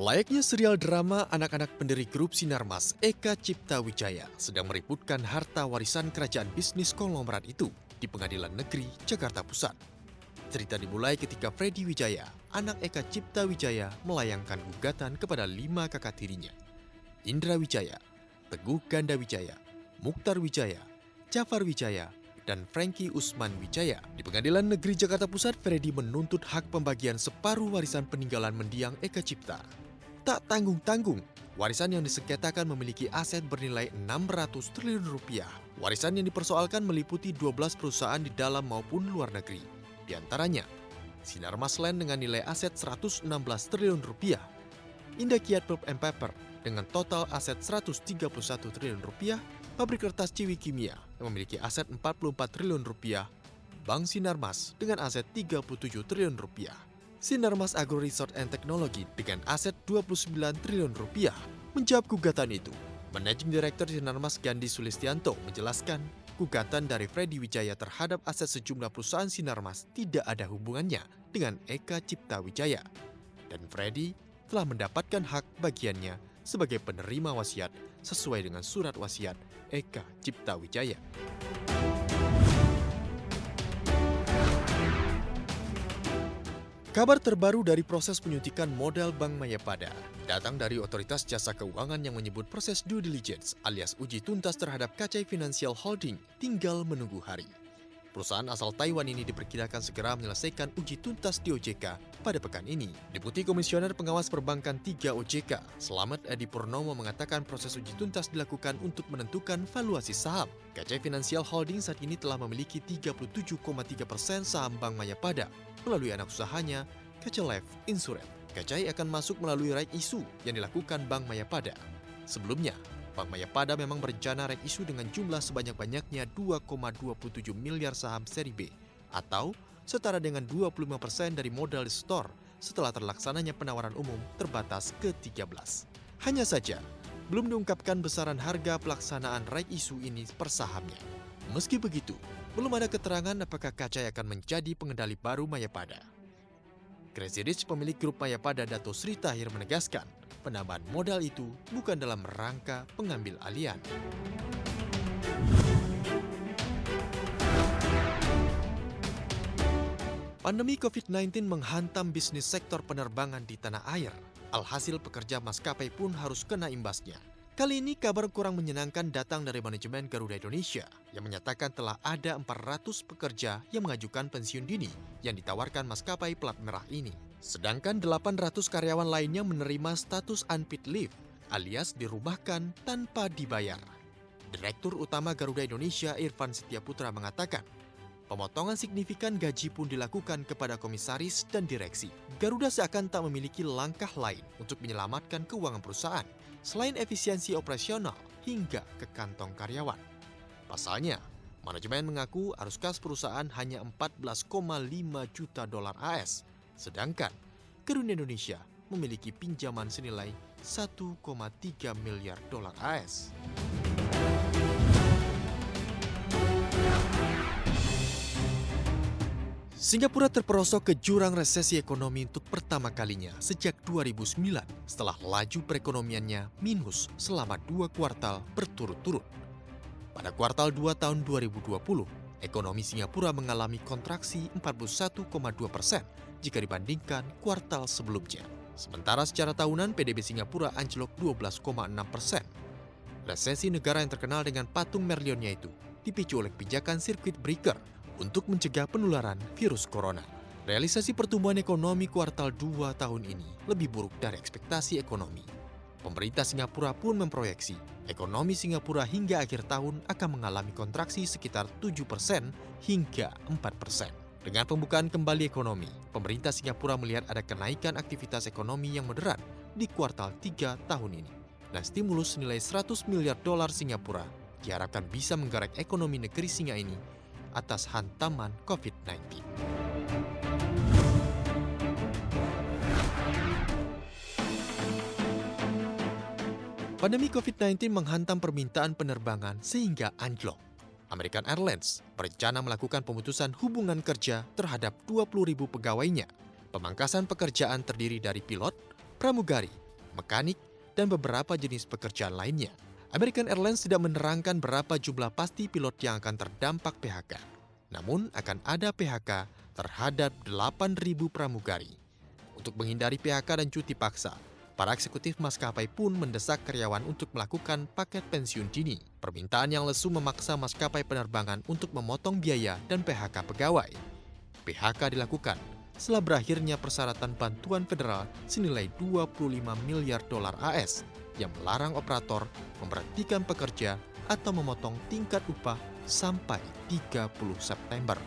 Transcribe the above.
Layaknya serial drama anak-anak pendiri grup Sinarmas, Eka Cipta Wijaya sedang meributkan harta warisan kerajaan bisnis konglomerat itu di Pengadilan Negeri Jakarta Pusat. Cerita dimulai ketika Freddy Wijaya, anak Eka Cipta Wijaya, melayangkan gugatan kepada 5 kakak tirinya. Indra Wijaya, Teguh Ganda Wijaya, Mukhtar Wijaya, Jafar Wijaya, dan Franky Usman Wijaya. Di Pengadilan Negeri Jakarta Pusat, Freddy menuntut hak pembagian separuh warisan peninggalan mendiang Eka Cipta. Tak tanggung-tanggung, warisan yang disengketakan memiliki aset bernilai 600 triliun rupiah. Warisan yang dipersoalkan meliputi 12 perusahaan di dalam maupun luar negeri. Di antaranya, Sinarmas Land dengan nilai aset 116 triliun rupiah, Indah Kiat Pulp and Paper dengan total aset 131 triliun rupiah, Pabrik Kertas Ciwi Kimia yang memiliki aset 44 triliun rupiah, Bank Sinarmas dengan aset 37 triliun rupiah, Sinarmas Agro Resort and Technology dengan aset 29 triliun rupiah. Menjawab gugatan itu, Managing Director Sinarmas Gandhi Sulistianto menjelaskan gugatan dari Freddy Wijaya terhadap aset sejumlah perusahaan Sinarmas tidak ada hubungannya dengan Eka Cipta Wijaya. Dan Freddy telah mendapatkan hak bagiannya sebagai penerima wasiat sesuai dengan surat wasiat Eka Cipta Wijaya. Kabar terbaru dari proses penyuntikan modal Bank Mayapada datang dari Otoritas Jasa Keuangan yang menyebut proses due diligence alias uji tuntas terhadap KCI Financial Holding tinggal menunggu hari. Perusahaan asal Taiwan ini diperkirakan segera menyelesaikan uji tuntas di OJK pada pekan ini. Deputi Komisioner Pengawas Perbankan 3 OJK, Slamet Edi Purnomo mengatakan proses uji tuntas dilakukan untuk menentukan valuasi saham. KCI Financial Holding saat ini telah memiliki 37,3% saham Bank Mayapada melalui anak usahanya, KCI Life Insurance. KCI akan masuk melalui right issue yang dilakukan Bank Mayapada. Sebelumnya, Bank Mayapada memang berencana right issue dengan jumlah sebanyak-banyaknya 2,27 miliar saham seri B atau setara dengan 25% dari modal di store setelah terlaksananya penawaran umum terbatas ke-13. Hanya saja, belum diungkapkan besaran harga pelaksanaan right issue ini per sahamnya. Meski begitu, belum ada keterangan apakah KCI akan menjadi pengendali baru Mayapada. Crazy Rich pemilik grup Mayapada Dato Sri Tahir menegaskan, penambahan modal itu bukan dalam rangka pengambil alihan. Pandemi COVID-19 menghantam bisnis sektor penerbangan di tanah air. Alhasil pekerja maskapai pun harus kena imbasnya. Kali ini kabar kurang menyenangkan datang dari manajemen Garuda Indonesia yang menyatakan telah ada 400 pekerja yang mengajukan pensiun dini yang ditawarkan maskapai plat merah ini. Sedangkan 800 karyawan lainnya menerima status unpaid leave alias dirumahkan tanpa dibayar. Direktur Utama Garuda Indonesia Irfan Setiaputra mengatakan, pemotongan signifikan gaji pun dilakukan kepada komisaris dan direksi. Garuda seakan tak memiliki langkah lain untuk menyelamatkan keuangan perusahaan selain efisiensi operasional hingga ke kantong karyawan. Pasalnya, manajemen mengaku arus kas perusahaan hanya 14,5 juta dolar AS, sedangkan Garuda Indonesia memiliki pinjaman senilai 1,3 miliar dolar AS. Singapura terperosok ke jurang resesi ekonomi untuk pertama kalinya sejak 2009 setelah laju perekonomiannya minus selama 2 kuartal berturut-turut. Pada kuartal 2 tahun 2020, ekonomi Singapura mengalami kontraksi 41,2% jika dibandingkan kuartal sebelumnya. Sementara secara tahunan PDB Singapura anjlok 12,6%. Resesi negara yang terkenal dengan patung Merlionnya itu dipicu oleh kebijakan circuit breaker untuk mencegah penularan virus corona. Realisasi pertumbuhan ekonomi kuartal 2 tahun ini lebih buruk dari ekspektasi ekonomi. Pemerintah Singapura pun memproyeksi ekonomi Singapura hingga akhir tahun akan mengalami kontraksi sekitar 7% hingga 4%. Dengan pembukaan kembali ekonomi, pemerintah Singapura melihat ada kenaikan aktivitas ekonomi yang moderat di kuartal 3 tahun ini. Dan stimulus senilai 100 miliar dolar Singapura diharapkan bisa menggerak ekonomi negeri Singa ini atas hantaman COVID-19. Pandemi COVID-19 menghantam permintaan penerbangan sehingga anjlok. American Airlines berencana melakukan pemutusan hubungan kerja terhadap 20.000 pegawainya. Pemangkasan pekerjaan terdiri dari pilot, pramugari, mekanik, dan beberapa jenis pekerjaan lainnya. American Airlines tidak menerangkan berapa jumlah pasti pilot yang akan terdampak PHK. Namun akan ada PHK terhadap 8.000 pramugari. Untuk menghindari PHK dan cuti paksa, para eksekutif maskapai pun mendesak karyawan untuk melakukan paket pensiun dini. Permintaan yang lesu memaksa maskapai penerbangan untuk memotong biaya dan PHK pegawai. PHK dilakukan setelah berakhirnya persyaratan bantuan federal senilai 25 miliar dolar AS yang melarang operator memberhentikan pekerja atau memotong tingkat upah sampai 30 September.